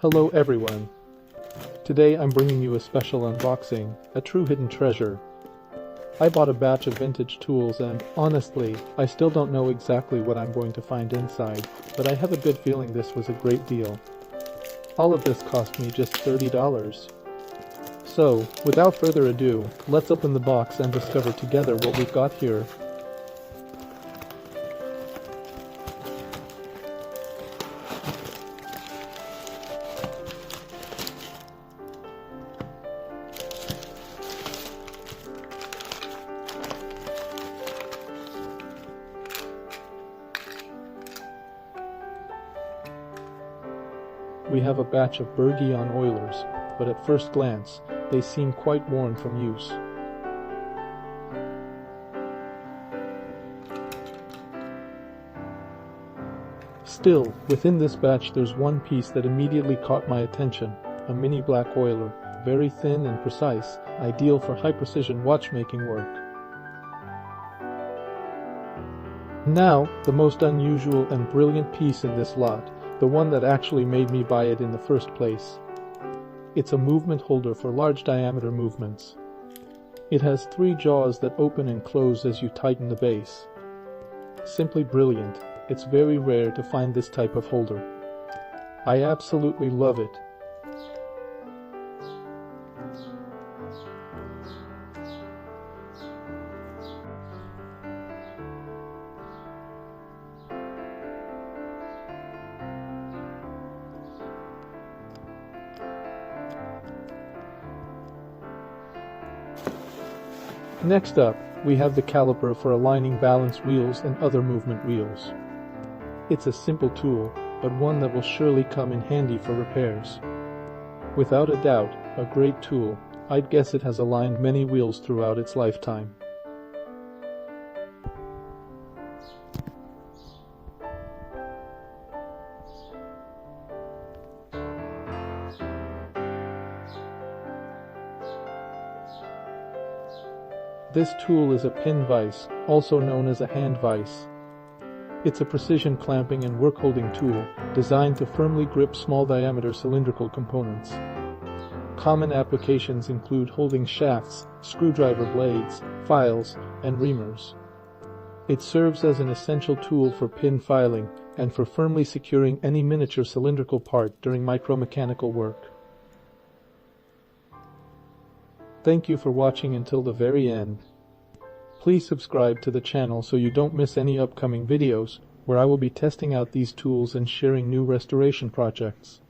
Hello everyone. Today I'm bringing you a special unboxing, a true hidden treasure. I bought a batch of vintage tools and, honestly, I still don't know exactly what I'm going to find inside, but I have a good feeling this was a great deal. All of this cost me just $30. So, without further ado, let's open the box and discover together what we've got here. We have a batch of Bergeon oilers, but at first glance, they seem quite worn from use. Still, within this batch there's one piece that immediately caught my attention, a mini black oiler, very thin and precise, ideal for high-precision watchmaking work. Now, the most unusual and brilliant piece in this lot, the one that actually made me buy it in the first place. It's a movement holder for large diameter movements. It has 3 jaws that open and close as you tighten the base. Simply brilliant. It's very rare to find this type of holder. I absolutely love it. Next up, we have the caliper for aligning balance wheels and other movement wheels. It's a simple tool, but one that will surely come in handy for repairs. Without a doubt, a great tool. I'd guess it has aligned many wheels throughout its lifetime. This tool is a pin vise, also known as a hand vise. It's a precision clamping and work-holding tool, designed to firmly grip small diameter cylindrical components. Common applications include holding shafts, screwdriver blades, files, and reamers. It serves as an essential tool for pin filing and for firmly securing any miniature cylindrical part during micromechanical work. Thank you for watching until the very end. Please subscribe to the channel so you don't miss any upcoming videos, where I will be testing out these tools and sharing new restoration projects.